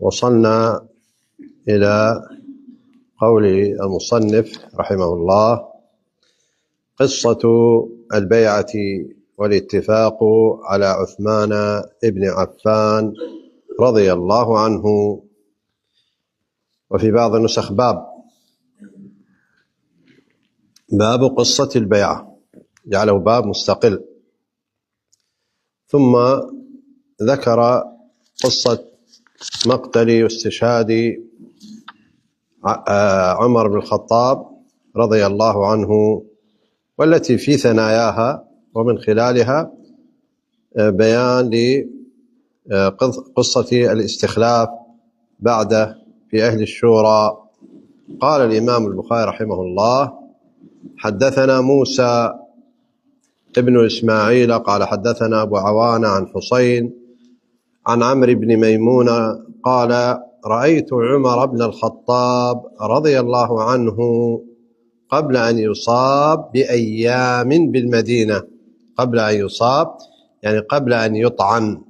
وصلنا إلى قول المصنف رحمه الله: قصة البيعة والاتفاق على عثمان بن عفان رضي الله عنه. وفي بعض النسخ باب قصة البيعة، جعله باب مستقل، ثم ذكر قصة مقتل واستشهاد عمر بن الخطاب رضي الله عنه، والتي في ثناياها ومن خلالها بيان لقصة الاستخلاف بعده في أهل الشورى. قال الإمام البخاري رحمه الله: حدثنا موسى ابن إسماعيل قال حدثنا أبو عوانة عن حسين عن عمرو بن ميمونة قال: رأيت عمر بن الخطاب رضي الله عنه قبل أن يصاب بأيام بالمدينة. قبل أن يصاب يعني قبل أن يطعن،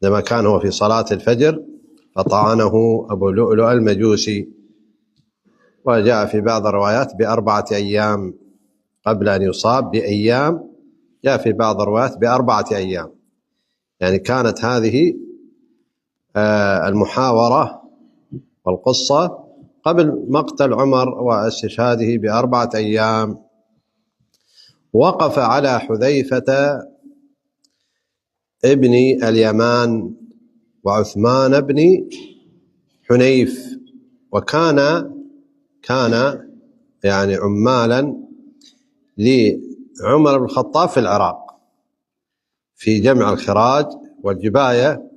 لما كان هو في صلاة الفجر فطعنه أبو لؤلؤ المجوسي، وجاء في بعض الروايات ب4 أيام قبل أن يصاب بأيام، جاء في بعض الروايات ب4 أيام. يعني كانت هذه المحاورة والقصة قبل مقتل عمر واستشهاده ب4 أيام. وقف على حذيفة ابن اليمان وعثمان بن حنيف، وكان يعني عمالا لعمر بن الخطاب في العراق في جمع الخراج والجباية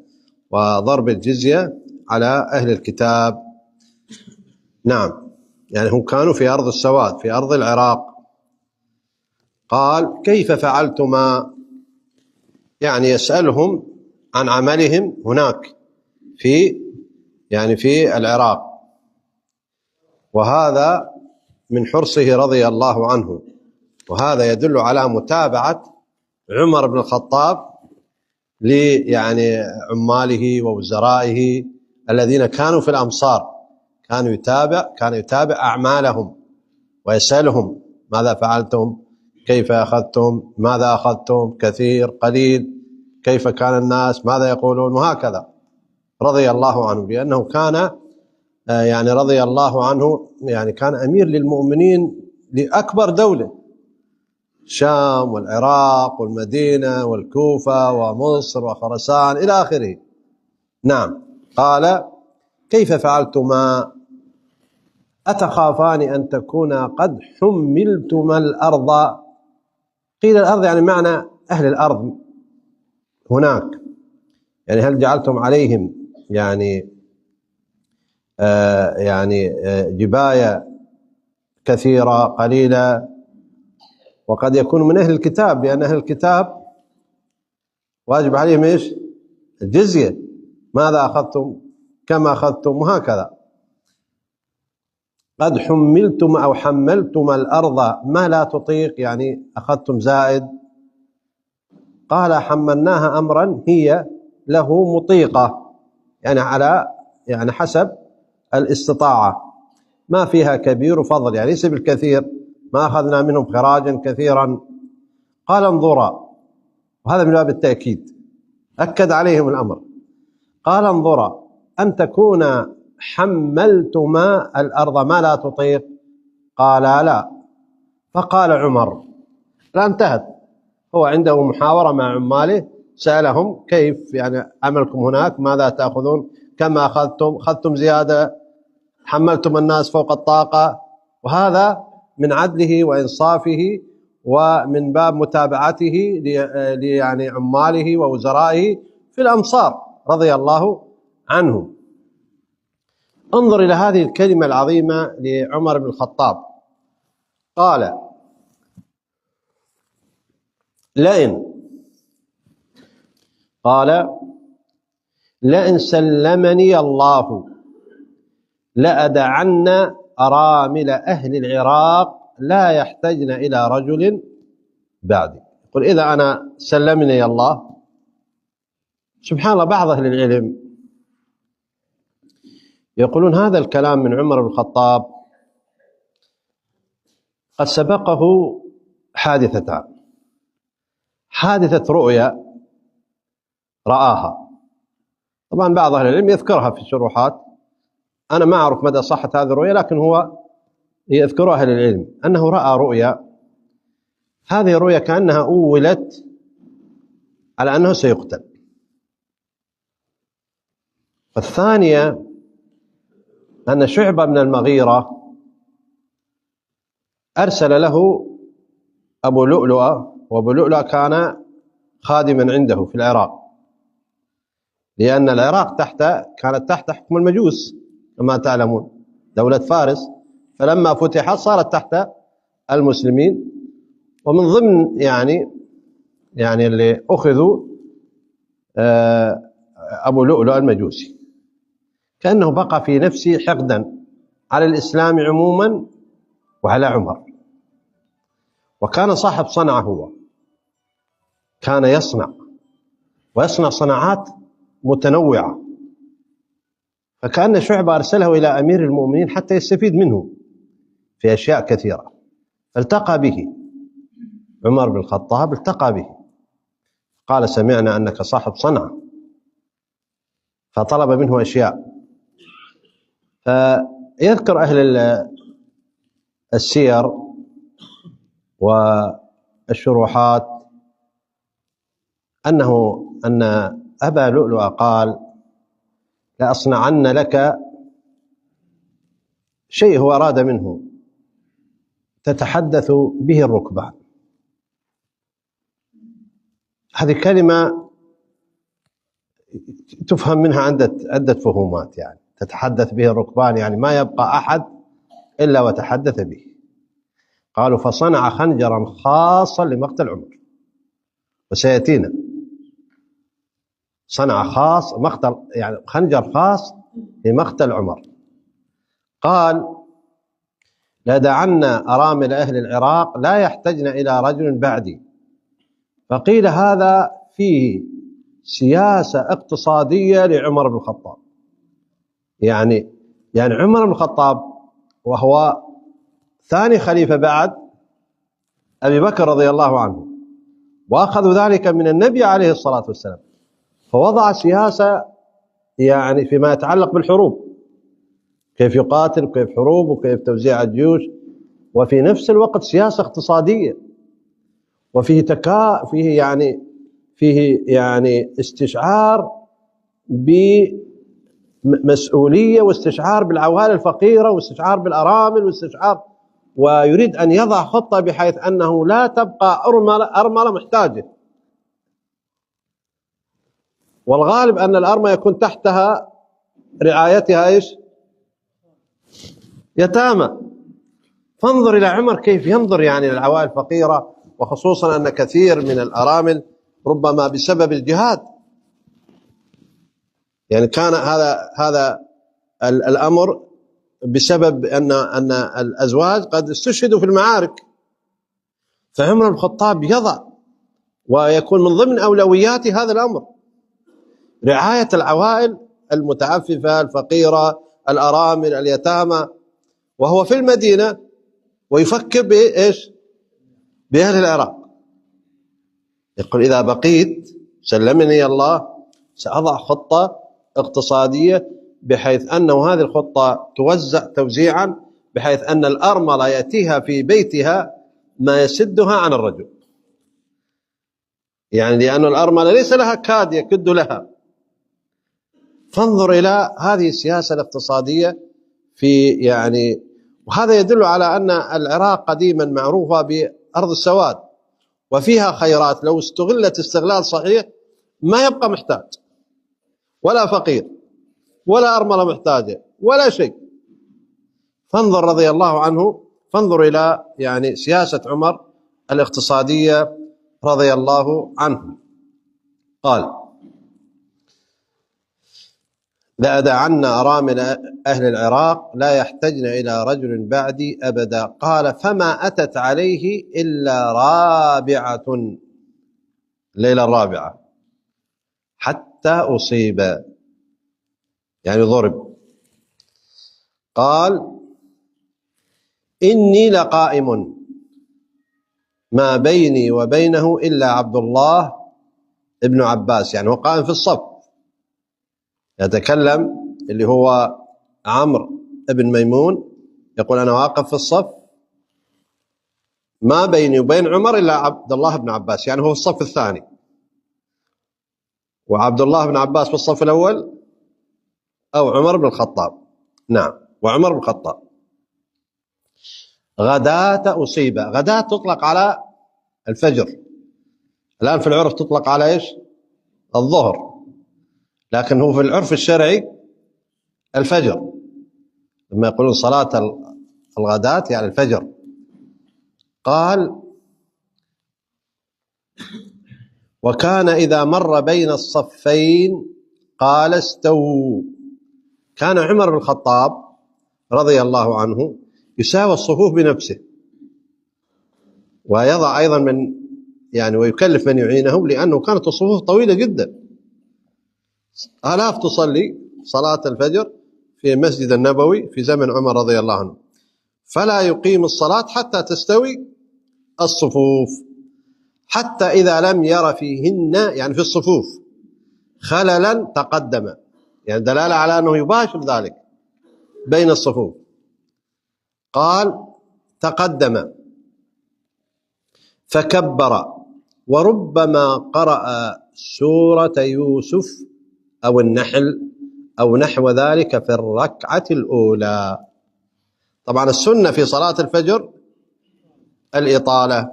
وضرب الجزية على أهل الكتاب. نعم، يعني هم كانوا في أرض السواد في أرض العراق. قال: كيف فعلتما؟ يعني يسألهم عن عملهم هناك في العراق، وهذا من حرصه رضي الله عنه، وهذا يدل على متابعة عمر بن الخطاب يعني عماله ووزرائه الذين كانوا في الأمصار. كان يتابع أعمالهم ويسألهم: ماذا فعلتم؟ كيف أخذتم؟ ماذا أخذتم؟ كثير قليل؟ كيف كان الناس؟ ماذا يقولون؟ وهكذا رضي الله عنه، لأنه كان رضي الله عنه كان أمير للمؤمنين لأكبر دولة، الشام والعراق والمدينة والكوفة ومصر وخراسان إلى آخره. نعم. قال: كيف فعلتما؟ أتخافان أن تكونا قد حملتما الأرض؟ قيل الأرض يعني معنى أهل الأرض هناك، يعني هل جعلتم عليهم جباية كثيرة قليلة؟ وقد يكون من أهل الكتاب، لأن أهل الكتاب واجب عليهم إيش؟ الجزية. ماذا أخذتم؟ كما أخذتم؟ وهكذا. قد حملتم أو حملتم الأرض ما لا تطيق، يعني أخذتم زائد. قال: حملناها أمرا هي له مطيقة، يعني على حسب الاستطاعة، ما فيها كبير فضل، يعني ليس بالكثير، ما أخذنا منهم خراجا كثيرا. قال: انظرا، وهذا من باب التأكيد، أكد عليهم الأمر. قال: انظرا أن تكون حملتما الأرض ما لا تطيق. قال: لا. فقال عمر، لا انتهت، هو عنده محاورة مع عماله، سألهم: كيف عملكم هناك؟ ماذا تأخذون؟ كما أخذتم زيادة؟ حملتم الناس فوق الطاقة؟ وهذا من عدله وإنصافه ومن باب متابعته عماله ووزرائه في الأمصار رضي الله عنهم. انظر إلى هذه الكلمة العظيمة لعمر بن الخطاب. قال: لئن سلمني الله لأدعن أرامل أهل العراق لا يحتجن إلى رجل بعدي. يقول: إذا أنا سلمني الله، سبحان الله، بعض أهل العلم يقولون هذا الكلام من عمر بن الخطاب قد سبقه حادثتان: حادثة رؤيا رآها، طبعا بعض أهل العلم يذكرها في الشروحات، أنا ما أعرف مدى صحة هذه الرؤيا، لكن هو يذكر أهل العلم أنه رأى رؤيا. هذه الرؤيا كأنها أولت على أنه سيقتل. الثانية أن شعبة بن المغيرة أرسل له أبو لؤلؤة، وأبو لؤلؤة كان خادما عنده في العراق، لأن العراق كانت تحت حكم المجوس كما تعلمون، دولة فارس، فلما فتحت صارت تحت المسلمين. ومن ضمن يعني اللي أخذوا أبو لؤلؤ المجوسي، كأنه بقى في نفسه حقدا على الإسلام عموما وعلى عمر. وكان صاحب صنعة، هو كان ويصنع صناعات متنوعة، فكأن شعبة أرسله إلى أمير المؤمنين حتى يستفيد منه في أشياء كثيرة، فالتقى به عمر بن الخطاب، التقى به قال: سمعنا أنك صاحب صنعة، فطلب منه أشياء. فيذكر أهل السير والشروحات أن أبا لؤلؤ قال: لأصنعن لك شيء هو أراد منه تتحدث به الركبان. هذه كلمة تفهم منها عدة فهومات، يعني تتحدث به الركبان، يعني ما يبقى أحد إلا وتحدث به. قالوا: فصنع خنجرا خاصا لمقتل عمر، وسيأتينا صنع خاص يعني خنجر خاص لمقتل عمر. قال: لدعن أرامل أهل العراق لا يحتجن إلى رجل بعدي. فقيل هذا فيه سياسة اقتصادية لعمر بن الخطاب، يعني عمر بن الخطاب وهو ثاني خليفة بعد أبي بكر رضي الله عنه، وأخذوا ذلك من النبي عليه الصلاة والسلام، فوضع سياسة يعني فيما يتعلق بالحروب، كيف يقاتل وكيف حروب وكيف توزيع الجيوش، وفي نفس الوقت سياسة اقتصادية، وفيه فيه يعني استشعار بمسؤولية، واستشعار بالعوائل الفقيرة، واستشعار بالأرامل، ويريد أن يضع خطة بحيث أنه لا تبقى أرملة محتاجة، والغالب أن الأرملة يكون تحتها رعايتها يتامى. فانظر إلى عمر كيف ينظر للعوائل الفقيرة، وخصوصا أن كثير من الأرامل ربما بسبب الجهاد، يعني كان هذا الأمر بسبب أن الأزواج قد استشهدوا في المعارك. فعمر بن الخطاب يضع ويكون من ضمن أولويات هذا الأمر رعاية العوائل المتعففة الفقيرة، الأرامل، اليتامى، وهو في المدينة ويفكر بأهل العراق. يقول: إذا بقيت سلمني الله سأضع خطة اقتصادية بحيث أنه هذه الخطة توزع توزيعا بحيث أن الأرملة يأتيها في بيتها ما يسدها عن الرجل، يعني لأن الأرملة ليس لها كاد يكد لها. فانظر إلى هذه السياسة الاقتصادية وهذا يدل على أن العراق قديما معروفة بأرض السواد، وفيها خيرات لو استغلت استغلال صحيح ما يبقى محتاج ولا فقير ولا أرملة محتاجة ولا شيء. فانظر رضي الله عنه، فانظر إلى سياسة عمر الاقتصادية رضي الله عنه. قال: لأدعن أرامل أهل العراق لا يحتجن إلى رجل بعدي أبدا. قال: فما أتت عليه إلا رابعة، الليلة الرابعة، حتى أصيب، يعني ضرب. قال: إني لقائم ما بيني وبينه إلا عبد الله ابن عباس، يعني هو قائم في الصف يتكلم، اللي هو عمرو بن ميمون يقول: أنا واقف في الصف ما بيني وبين عمر إلا عبد الله بن عباس، يعني هو في الصف الثاني، وعبد الله بن عباس في الصف الأول، أو عمر بن الخطاب. نعم، وعمر بن الخطاب. غداة أصيب. غداة تطلق على الفجر، الآن في العرف تطلق على إيش؟ الظهر، لكن هو في العرف الشرعي الفجر، لما يقولون صلاة الغداة يعني الفجر. قال: وكان إذا مر بين الصفين قال: استووا. كان عمر بن الخطاب رضي الله عنه يساوي الصفوف بنفسه، ويضع أيضا من يعني ويكلف من يعينه، لأنه كانت الصفوف طويلة جدا، آلاف تصلي صلاة الفجر في المسجد النبوي في زمن عمر رضي الله عنه، فلا يقيم الصلاة حتى تستوي الصفوف، حتى إذا لم ير فيهن، يعني في الصفوف، خللا تقدم، يعني دلالة على أنه يباشر ذلك بين الصفوف. قال: تقدم فكبر، وربما قرأ سورة يوسف أو النحل أو نحو ذلك في الركعة الأولى. طبعا السنة في صلاة الفجر الإطالة،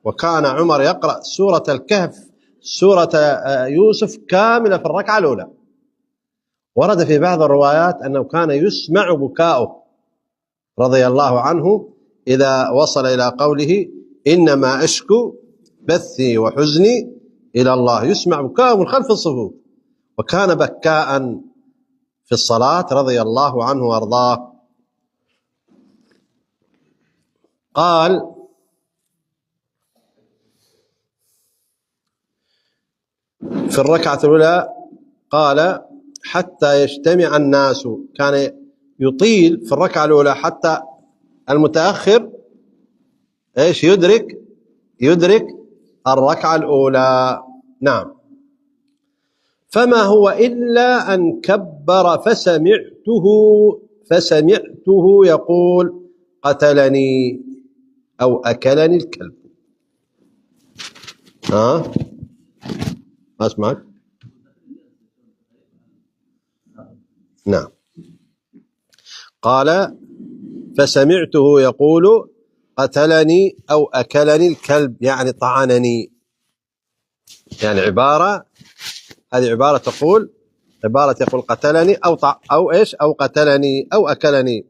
وكان عمر يقرأ سورة الكهف، سورة يوسف كاملة في الركعة الأولى. ورد في بعض الروايات أنه كان يسمع بكاؤه رضي الله عنه إذا وصل إلى قوله: إنما أشكو بثي وحزني إلى الله، يسمع بكاؤه من خلف الصفوف، وكان بكاء في الصلاة رضي الله عنه وأرضاه. قال: في الركعة الأولى قال: حتى يجتمع الناس، كان يطيل في الركعة الأولى حتى المتأخر ايش يدرك الركعة الأولى. نعم. فما هو إلا أن كبر فسمعته يقول: قتلني أو أكلني الكلب. ما أسمعك. نعم. قال: فسمعته يقول: قتلني أو أكلني الكلب، يعني طعنني. يعني هذه عبارة تقول قتلني أو إيش، أو قتلني أو أكلني.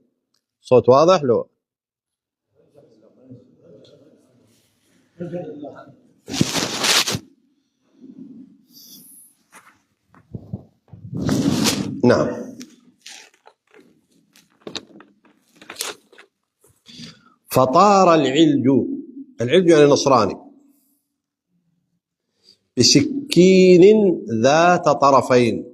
صوت واضح له؟ نعم. فطار العلج يعني نصراني، بسكين ذات طرفين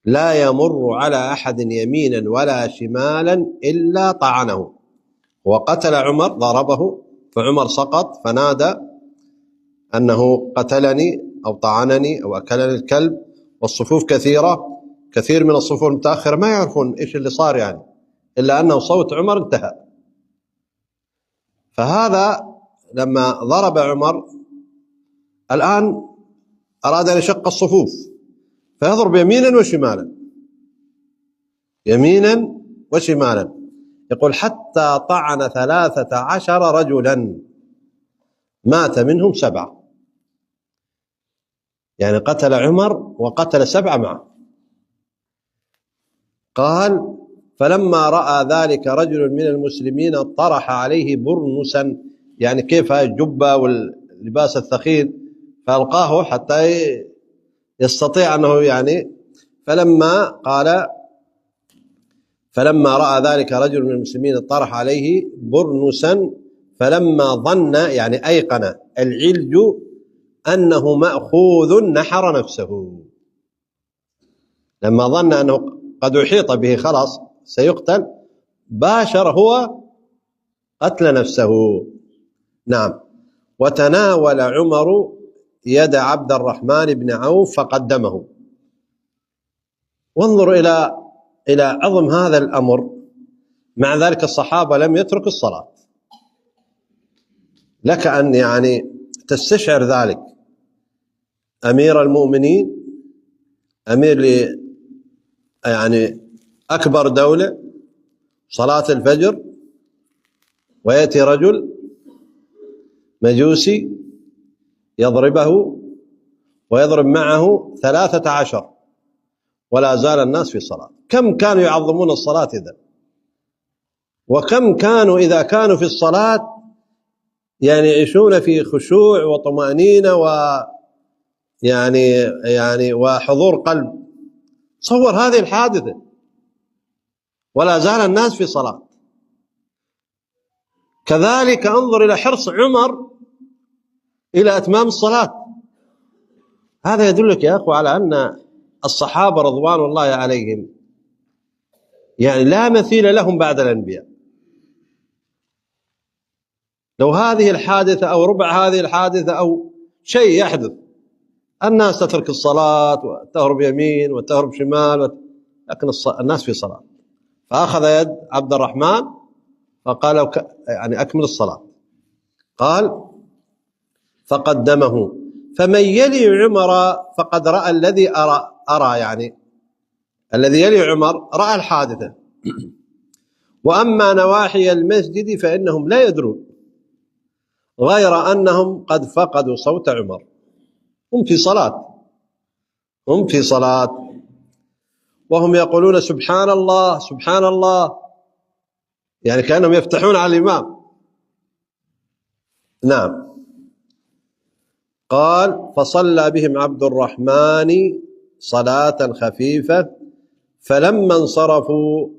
لا يمر على أحد يمينا ولا شمالا إلا طعنه، وقتل عمر، ضربه، فعمر سقط، فنادى أنه قتلني أو طعنني أو أكلني الكلب. والصفوف كثير من الصفوف المتأخرة ما يعرفون إيش اللي صار، يعني إلا أنه صوت عمر انتهى. فهذا لما ضرب عمر الآن أراد أن يشق الصفوف، فيضرب يمينا وشمالا، يقول: حتى طعن 13 رجلا مات منهم 7، يعني قتل عمر وقتل 7 معه. قال: فلما رأى ذلك رجل من المسلمين طرح عليه برنسا، يعني كيف هاي الجبة واللباس الثقيل، فألقاه حتى يستطيع أنه يعني. فلما رأى ذلك رجل من المسلمين طرح عليه برنسا، فلما ظن، يعني أيقن العلج أنه مأخوذ، نحر نفسه. لما ظن أنه قد أحيط به خلاص سيقتل باشر هو قتل نفسه. نعم. وتناول عمر يد عبد الرحمن بن عوف فقدمه. وانظر إلى عظم هذا الأمر. مع ذلك الصحابة لم يتركوا الصلاة. لك أن يعني تستشعر ذلك. أمير المؤمنين، أمير يعني أكبر دولة، صلاة الفجر، ويأتي رجل مجوسي يضربه ويضرب معه 13 ولا زال الناس في صلاة. كم كانوا يعظمون الصلاة إذا، وكم كانوا إذا كانوا في الصلاة يعني يعيشون في خشوع وطمأنينة يعني وحضور قلب. تصور هذه الحادثة ولا زال الناس في صلاة. كذلك انظر إلى حرص عمر إلى إتمام الصلاة. هذا يدلك يا أخوة على أن الصحابة رضوان الله عليهم يعني لا مثيل لهم بعد الأنبياء. لو هذه الحادثة أو ربع هذه الحادثة أو شيء يحدث، الناس تترك الصلاة وتهرب يمين وتهرب شمال، لكن الناس في صلاة. فأخذ يد عبد الرحمن فقال يعني أكمل الصلاة. قال فقدمه. فمن يلي عمر فقد رأى الذي أرى يعني الذي يلي عمر رأى الحادثة. وأما نواحي المسجد فإنهم لا يدرون، غير أنهم قد فقدوا صوت عمر. هم في صلاة وهم يقولون سبحان الله سبحان الله، يعني كأنهم يفتحون على الإمام. نعم. قال فصلى بهم عبد الرحمن صلاة خفيفة، فلما انصرفوا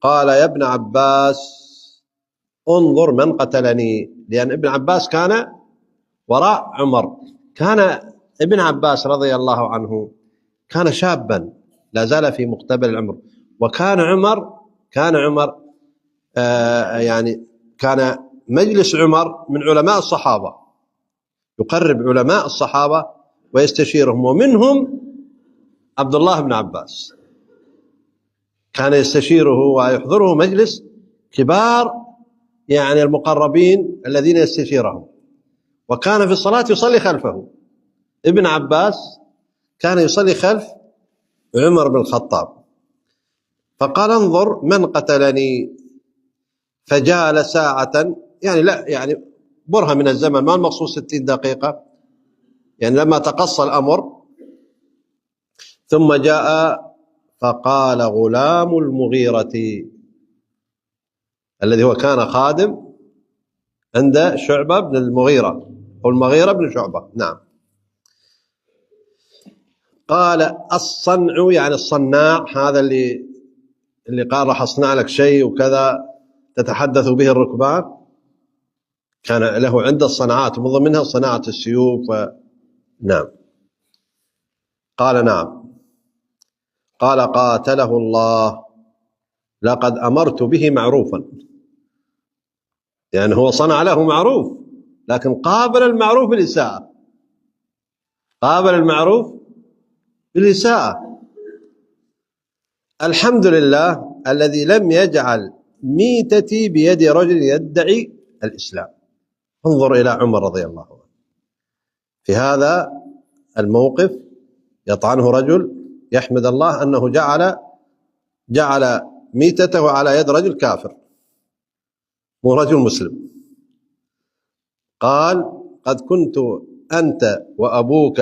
قال يا ابن عباس انظر من قتلني. لأن ابن عباس كان وراء عمر. كان ابن عباس رضي الله عنه كان شابا لا زال في مقتبل العمر، وكان عمر يعني كان مجلس عمر من علماء الصحابة، يقرب علماء الصحابة ويستشيرهم، ومنهم عبد الله بن عباس كان يستشيره ويحضره مجلس كبار يعني المقربين الذين يستشيرهم. وكان في الصلاة يصلي خلفه. ابن عباس كان يصلي خلف عمر بن الخطاب. فقال انظر من قتلني. فجال ساعة، يعني لا يعني برهة من الزمن، ما المقصود 60 دقيقة، يعني لما تقصى الأمر. ثم جاء فقال غلام المغيرة الذي هو كان خادم عند شعبة بن المغيرة أو المغيرة بن شعبة. نعم. قال الصنع يعني الصناع، هذا اللي قال راح أصنع لك شيء وكذا تتحدث به الركبان. كان له عدة صناعات من ضمنها صناعة السيوف نعم. قال نعم. قال قاتله الله لقد أمرت به معروفا، يعني هو صنع له معروف لكن قابل المعروف بالإساءة. الحمد لله الذي لم يجعل ميتتي بيد رجل يدعي الإسلام. انظر إلى عمر رضي الله عنه في هذا الموقف، يطعنه رجل، يحمد الله أنه جعل ميتته على يد رجل كافر مو رجل مسلم. قال قد كنت أنت وأبوك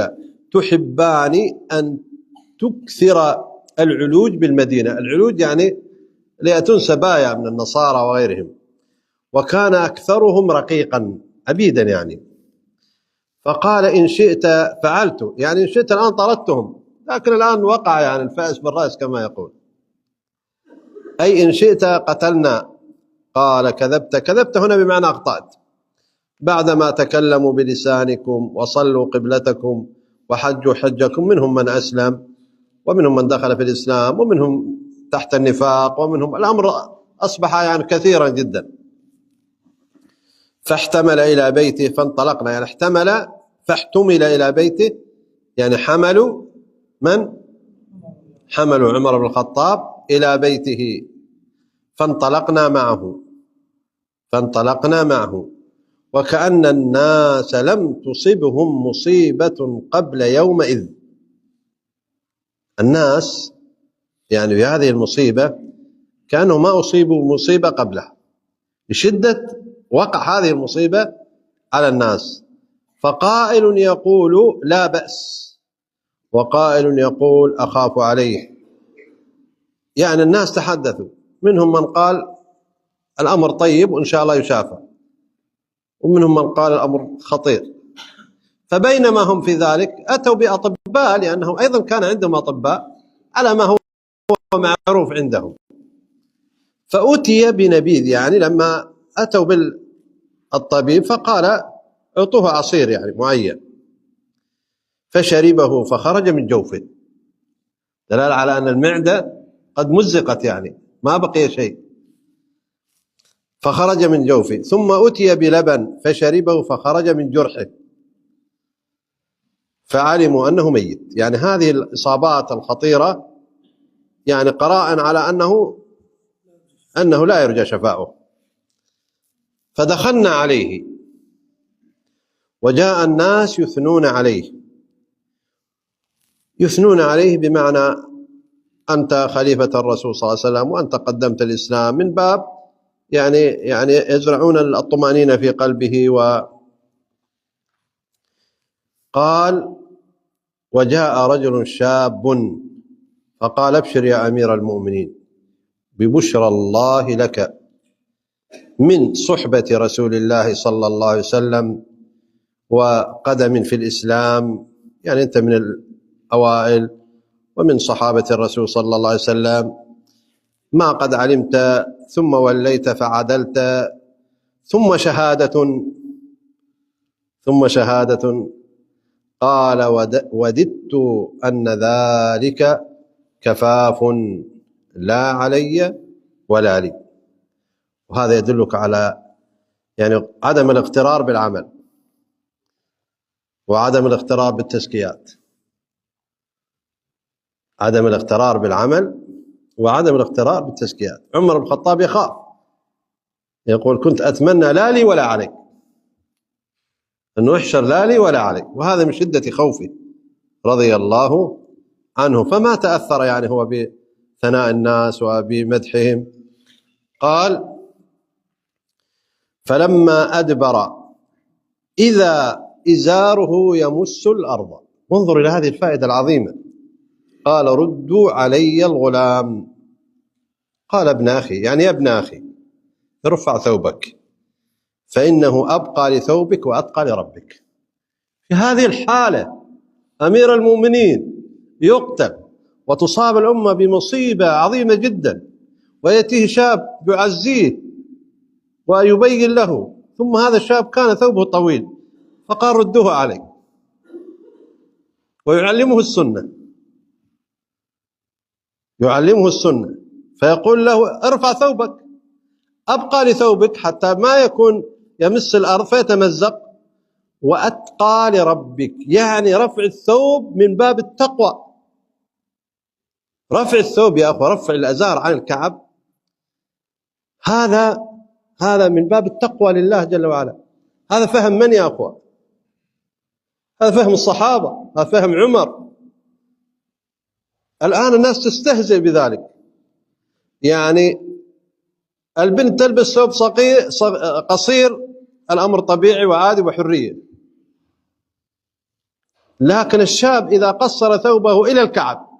تحبان أن تكثر العلوج بالمدينة. العلوج يعني ليأتون سبايا من النصارى وغيرهم، وكان أكثرهم رقيقا عبيدا يعني. فقال إن شئت فعلت، يعني إن شئت الآن طردتهم، لكن الآن وقع يعني الفأس بالرأس كما يقول، أي إن شئت قتلنا. قال كذبت هنا بمعنى أخطأت. بعدما تكلموا بلسانكم وصلوا قبلتكم وحجوا حجكم منهم من أسلم، ومنهم من دخل في الإسلام، ومنهم تحت النفاق، ومنهم الأمر أصبح يعني كثيرا جدا. فاحتمل إلى بيته فانطلقنا، يعني احتمل فاحتمل إلى بيته، يعني حملوا من؟ حملوا عمر بن الخطاب إلى بيته، فانطلقنا معه وكأن الناس لم تصبهم مصيبة قبل يومئذ. الناس يعني في هذه المصيبة كانوا ما أصيبوا مصيبة قبلها، لشدة وقع هذه المصيبة على الناس. فقائل يقول لا بأس، وقائل يقول أخاف عليه. يعني الناس تحدثوا، منهم من قال الأمر طيب وإن شاء الله يشافى، ومنهم من قال الأمر خطير. فبينما هم في ذلك أتوا بأطباء، لأنهم أيضا كان عندهم أطباء على ما هو معروف عندهم. فأتي بنبيذ، يعني لما أتوا بالطبيب فقال اعطوه عصير يعني معين، فشربه فخرج من جوفه، دلالة على أن المعدة قد مزقت، يعني ما بقي شيء، فخرج من جوفه. ثم أتي بلبن فشربه فخرج من جرحه، فعلموا أنه ميت. يعني هذه الإصابات الخطيرة يعني قراء على أنه لا يرجى شفاؤه. فدخلنا عليه وجاء الناس يثنون عليه بمعنى أنت خليفة الرسول صلى الله عليه وسلم، وأنت قدمت الإسلام، من باب يعني يزرعون الطمأنينة في قلبه. وقال وجاء رجل شاب فقال ابشر يا أمير المؤمنين ببشرى الله لك من صحبة رسول الله صلى الله عليه وسلم وقدم في الإسلام، يعني أنت من الأوائل ومن صحابة الرسول صلى الله عليه وسلم، ما قد علمت ثم وليت فعدلت، ثم شهادة. قال وددت أن ذلك كفاف لا علي ولا لي. وهذا يدلك على يعني عدم الاغترار بالعمل، وعدم الاغترار بالتزكيات، عدم الاغترار بالعمل وعدم الاغترار بالتزكيات. عمر بن الخطاب يخاف، يقول كنت أتمنى لا لي ولا علي، أنه يحشر لا لي ولا علي، وهذا من شدة خوفه رضي الله عنه. فما تأثر يعني هو بثناء الناس وبمدحهم. قال فلما أدبر إذا إزاره يمس الأرض. وانظر إلى هذه الفائدة العظيمة. قال ردوا علي الغلام. قال ابن أخي، يعني يا ابن أخي ارفع ثوبك فإنه أبقى لثوبك وأتقى لربك. في هذه الحالة أمير المؤمنين يقتل وتصاب الأمة بمصيبة عظيمة جدا، ويأتيه شاب يعزيه ويبين له، ثم هذا الشاب كان ثوبه طويل فقال ردوه عليه، ويعلمه السنة، فيقول له ارفع ثوبك، أبقى لثوبك حتى ما يكون يمس الأرض فيتمزق، وأتقى لربك، يعني رفع الثوب من باب التقوى. رفع الثوب يا أخوة، رفع الأزار عن الكعب، هذا من باب التقوى لله جل وعلا. هذا فهم من يا أخوة؟ هذا فهم الصحابة، هذا فهم عمر. الآن الناس تستهزئ بذلك، يعني البنت تلبس ثوب قصير، الأمر طبيعي وعادي وحرية، لكن الشاب إذا قصر ثوبه إلى الكعب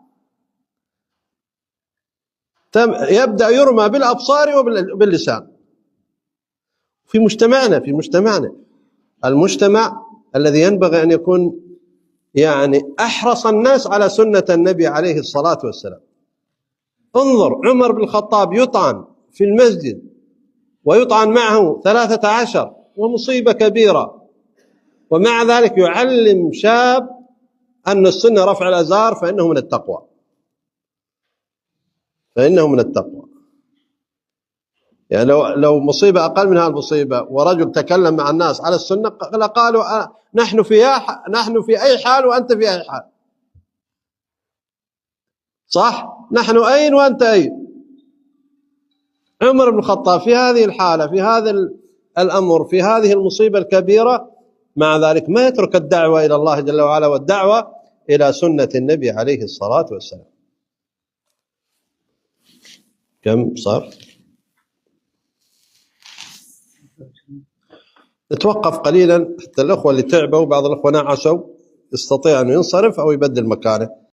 يبدأ يرمى بالأبصار وباللسان. في مجتمعنا المجتمع الذي ينبغي أن يكون يعني أحرص الناس على سنة النبي عليه الصلاة والسلام. انظر عمر بن الخطاب يطعن في المسجد ويطعن معه 13، ومصيبة كبيرة، ومع ذلك يعلم شاب أن السنة رفع الأزار فإنه من التقوى. فإنه من التقوى. يعني لو مصيبة أقل من هذه المصيبة ورجل تكلم مع الناس على السنة لقالوا نحن في أي حال وأنت في أي حال، صح؟ نحن أين وأنت أين. عمر بن الخطاب في هذه الحالة، في هذا الأمر، في هذه المصيبة الكبيرة، مع ذلك ما يترك الدعوة إلى الله جل وعلا والدعوة إلى سنة النبي عليه الصلاة والسلام. كم صار؟ نتوقف قليلا حتى الأخوة اللي تعبوا، بعض الأخوة نعسوا، يستطيع أن ينصرف أو يبدل مكانه.